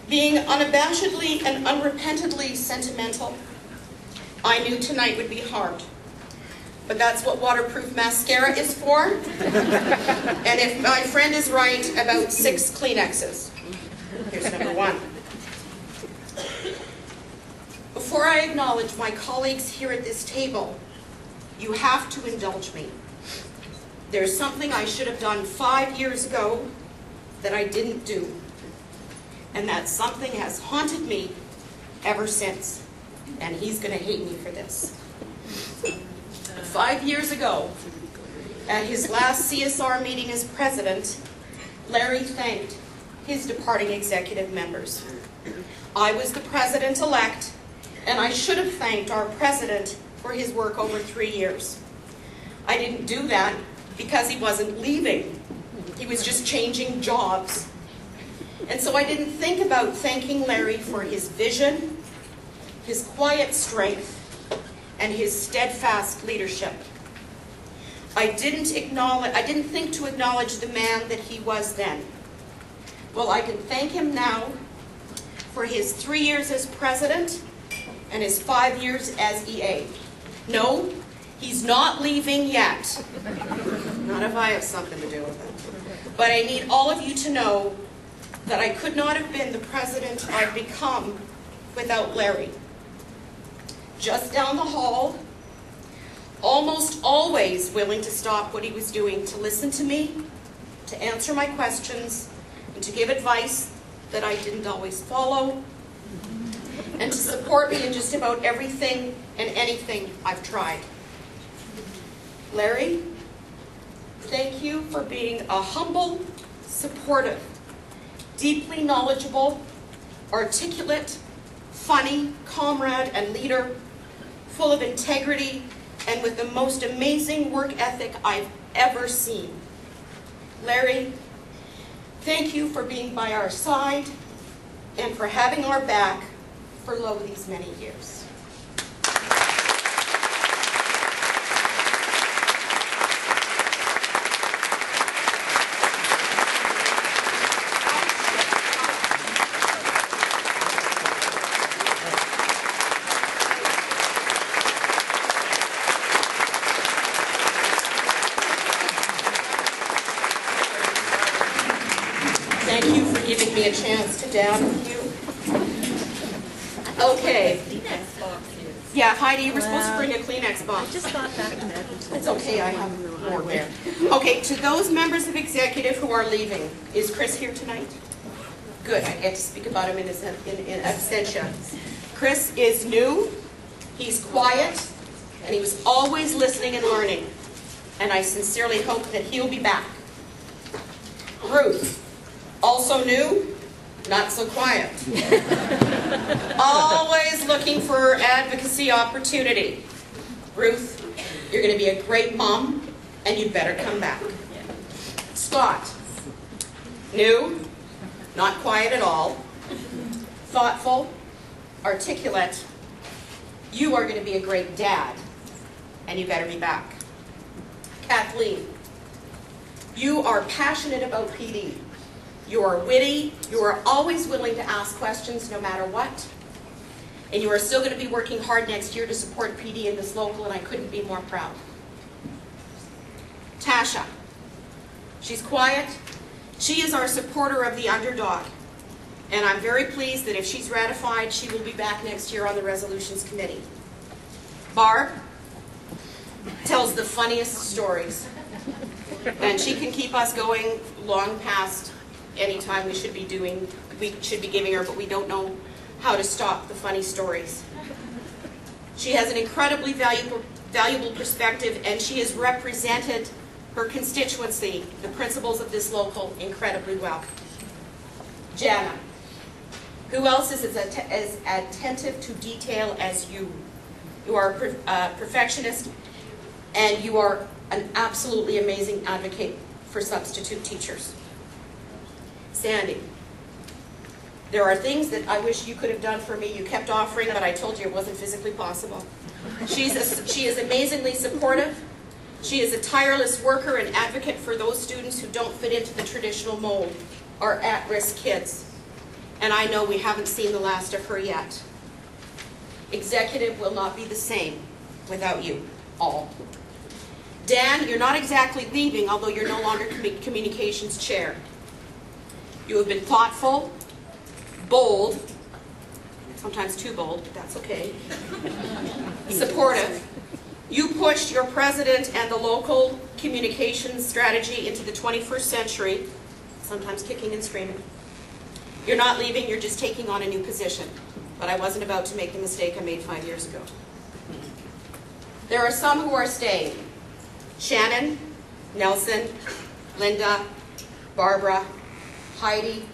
Being unabashedly and unrepentantly sentimental, I knew tonight would be hard. But that's what waterproof mascara is for. And if my friend is right, about 6 Kleenexes. Here's number 1. Before I acknowledge my colleagues here at this table, you have to indulge me. There's something I should have done 5 years ago that I didn't do. And that something has haunted me ever since. And he's going to hate me for this. 5 years ago, at his last CSR meeting as president, Larry thanked his departing executive members. I was the president-elect, and I should have thanked our president for his work over 3 years. I didn't do that because he wasn't leaving. He was just changing jobs. And so I didn't think about thanking Larry for his vision, his quiet strength, and his steadfast leadership. I didn't think to acknowledge the man that he was then. Well, I can thank him now for his 3 years as president and his 5 years as EA. No, he's not leaving yet. Not if I have something to do with it. But I need all of you to know that I could not have been the president I've become without Larry. Just down the hall, almost always willing to stop what he was doing to listen to me, to answer my questions, and to give advice that I didn't always follow, and to support me in just about everything and anything I've tried. Larry, thank you for being a humble, supportive, deeply knowledgeable, articulate, funny comrade and leader, full of integrity and with the most amazing work ethic I've ever seen. Larry, thank you for being by our side and for having our back for these many years. Thank you for giving me a chance to down with you. Okay. Yeah, Heidi, you were supposed to bring a Kleenex box. I just got back to Edmonton. It's okay, I have more there. Okay, to those members of executive who are leaving, is Chris here tonight? Good, I get to speak about him in absentia. Chris is new, he's quiet, and he was always listening and learning. And I sincerely hope that he'll be back. Ruth, also new, not so quiet. Always looking for advocacy opportunity. Ruth, you're going to be a great mom, and you'd better come back. Scott, new, not quiet at all, thoughtful, articulate. You are going to be a great dad, and you better be back. Kathleen, you are passionate about PD. You are witty, you are always willing to ask questions no matter what, and you are still going to be working hard next year to support PD in this local, and I couldn't be more proud. Tasha, she's quiet, she is our supporter of the underdog, and I'm very pleased that if she's ratified, she will be back next year on the resolutions committee. Barb tells the funniest stories, and she can keep us going long past any time we should be giving her, but we don't know how to stop the funny stories. She has an incredibly valuable perspective, and she has represented her constituency, the principals of this local, incredibly well. Jana, who else is as attentive to detail as you? You are a perfectionist, and you are an absolutely amazing advocate for substitute teachers. Sandy, there are things that I wish you could have done for me. You kept offering, but I told you it wasn't physically possible. She is amazingly supportive. She is a tireless worker and advocate for those students who don't fit into the traditional mold, or at-risk kids. and I know we haven't seen the last of her yet. Executive will not be the same without you all. Dan, you're not exactly leaving, although you're no longer communications chair. You have been thoughtful, bold, sometimes too bold, but that's okay, supportive. You pushed your president and the local communications strategy into the 21st century, sometimes kicking and screaming. You're not leaving, you're just taking on a new position. But I wasn't about to make the mistake I made 5 years ago. There are some who are staying. Shannon, Nelson, Linda, Barbara, Heidi,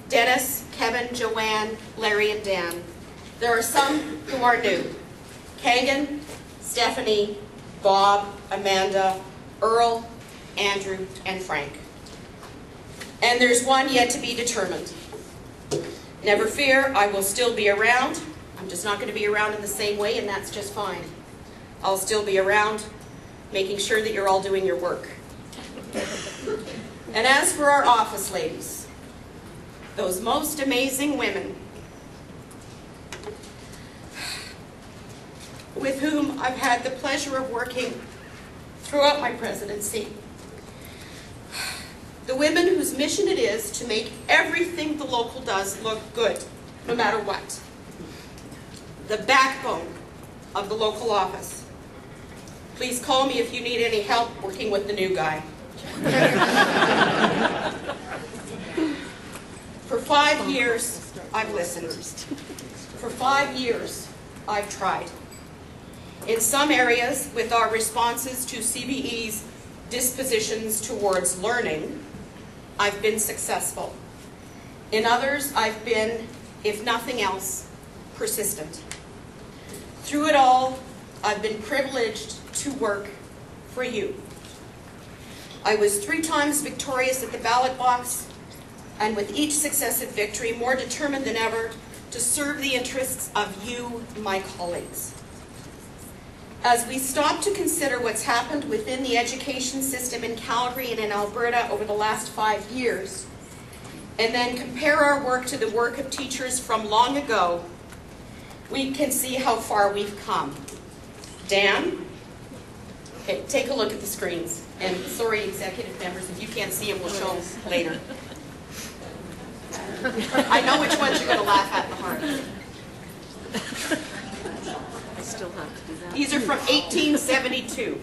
Dennis, Kevin, Joanne, Larry, and Dan. There are some who are new. Kagan, Stephanie, Bob, Amanda, Earl, Andrew, and Frank. And there's one yet to be determined. Never fear, I will still be around. I'm just not going to be around in the same way, and that's just fine. I'll still be around, making sure that you're all doing your work. And as for our office ladies, those most amazing women with whom I've had the pleasure of working throughout my presidency, the women whose mission it is to make everything the local does look good, no matter what. The backbone of the local office. Please call me if you need any help working with the new guy. For 5 years, I've listened. For 5 years, I've tried. In some areas, with our responses to CBE's dispositions towards learning, I've been successful. In others, I've been, if nothing else, persistent. Through it all, I've been privileged to work for you. I was 3 times victorious at the ballot box, and with each successive victory, more determined than ever to serve the interests of you, my colleagues. As we stop to consider what's happened within the education system in Calgary and in Alberta over the last 5 years, and then compare our work to the work of teachers from long ago, we can see how far we've come. Dan? Okay, take a look at the screens. And sorry, executive members, if you can't see them, we'll show them later. I know which ones you're going to laugh at the hardest. I still have to do that. These are from 1872.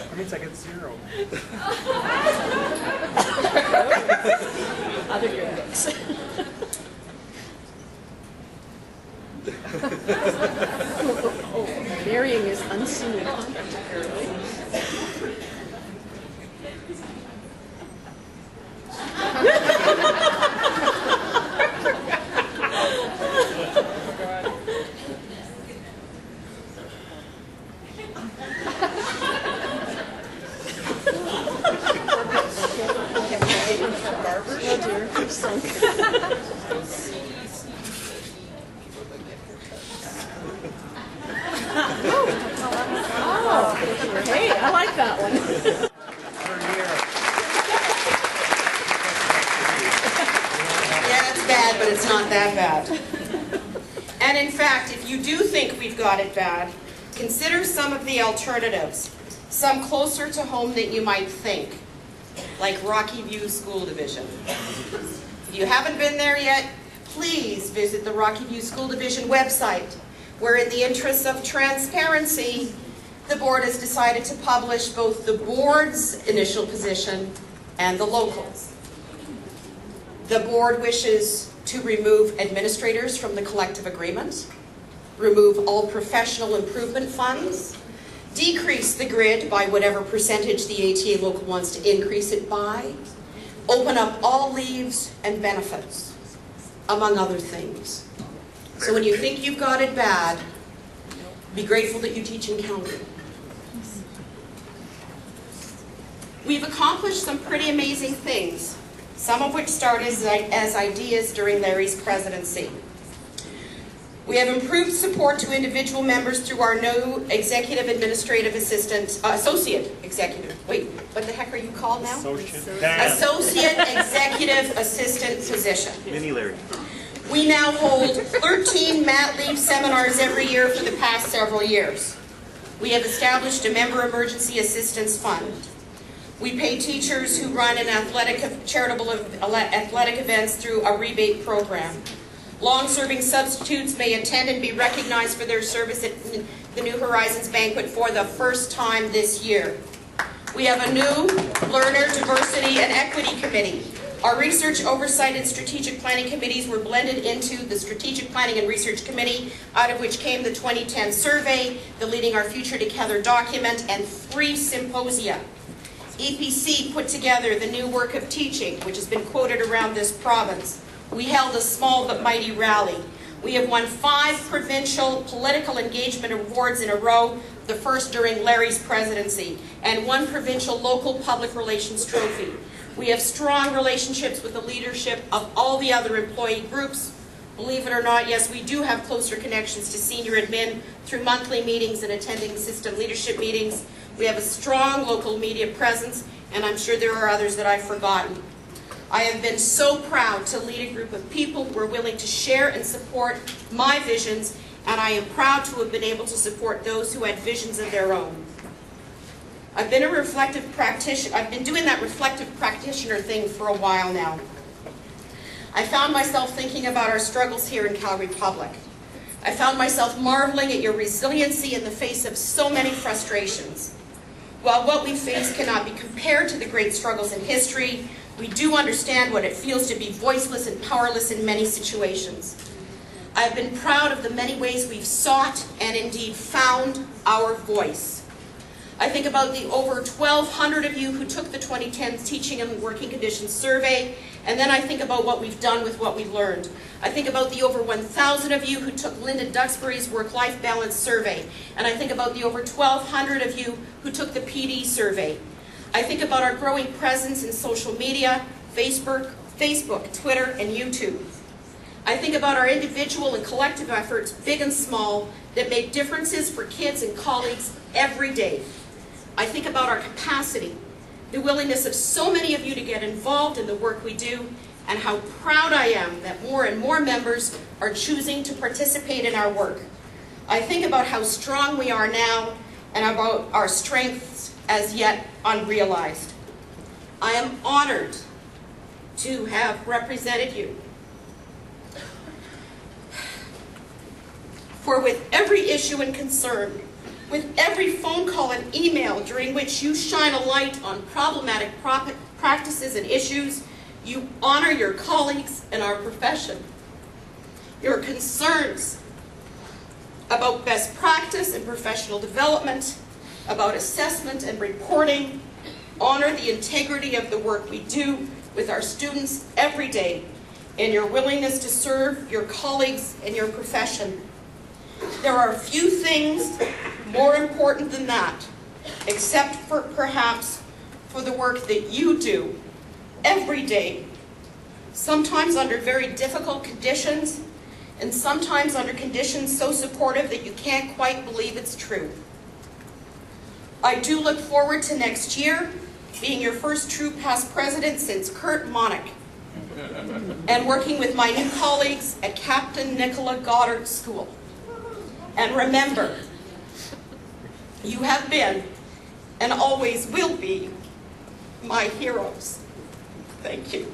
That means I get 0. Other good books. Marrying is unseen conduct, apparently. Oh dear, I'm sunk. Oh, hey, I like that one. Yeah, it's bad, but it's not that bad. And in fact, if you do think we've got it bad, consider some of the alternatives, some closer to home than you might think, like Rocky View School Division. If you haven't been there yet, please visit the Rocky View School Division website, where in the interests of transparency, the board has decided to publish both the board's initial position and the locals. The board wishes to remove administrators from the collective agreement, remove all professional improvement funds, decrease the grid by whatever percentage the ATA local wants to increase it by, open up all leaves and benefits, among other things. So when you think you've got it bad, be grateful that you teach in Calgary. We've accomplished some pretty amazing things some of which started as ideas during Larry's presidency. We have improved support to individual members through our new executive administrative assistant, associate executive. Wait, what the heck are you called now? Associate executive assistant position. Mini Larry. We now hold 13 mat leave seminars every year for the past several years. We have established a member emergency assistance fund. We pay teachers who run charitable athletic events through a rebate program. Long-serving substitutes may attend and be recognized for their service at the New Horizons banquet for the first time this year. We have a new Learner, Diversity, and Equity Committee. Our Research, Oversight, and Strategic Planning Committees were blended into the Strategic Planning and Research Committee, out of which came the 2010 survey, the Leading Our Future Together document, and 3 symposia. EPC put together the new work of teaching, which has been quoted around this province. We held a small but mighty rally. We have won 5 provincial political engagement awards in a row, the first during Larry's presidency, and 1 provincial local public relations trophy. We have strong relationships with the leadership of all the other employee groups. Believe it or not, yes, we do have closer connections to senior admin through monthly meetings and attending system leadership meetings. We have a strong local media presence, and I'm sure there are others that I've forgotten. I have been so proud to lead a group of people who are willing to share and support my visions, and I am proud to have been able to support those who had visions of their own. I've been a reflective practitioner. I've been doing that reflective practitioner thing for a while now. I found myself thinking about our struggles here in Calgary Public. I found myself marveling at your resiliency in the face of so many frustrations. While what we face cannot be compared to the great struggles in history, we do understand what it feels to be voiceless and powerless in many situations. I've been proud of the many ways we've sought and indeed found our voice. I think about the over 1,200 of you who took the 2010 Teaching and Working Conditions Survey, and then I think about what we've done with what we've learned. I think about the over 1,000 of you who took Linda Duxbury's Work-Life Balance Survey, and I think about the over 1,200 of you who took the PD Survey. I think about our growing presence in social media, Facebook, Twitter, and YouTube. I think about our individual and collective efforts, big and small, that make differences for kids and colleagues every day. I think about our capacity, the willingness of so many of you to get involved in the work we do, and how proud I am that more and more members are choosing to participate in our work. I think about how strong we are now and about our strengths as yet unrealized. I am honored to have represented you. For with every issue and concern, with every phone call and email during which you shine a light on problematic practices and issues, you honor your colleagues and our profession. Your concerns about best practice and professional development, about assessment and reporting, honor the integrity of the work we do with our students every day, and your willingness to serve your colleagues and your profession. There are few things more important than that, except for perhaps for the work that you do every day, sometimes under very difficult conditions, and sometimes under conditions so supportive that you can't quite believe it's true. I do look forward to next year being your first true past president since Kurt Monick, and working with my new colleagues at Captain Nicola Goddard School. And remember, you have been and always will be my heroes. Thank you.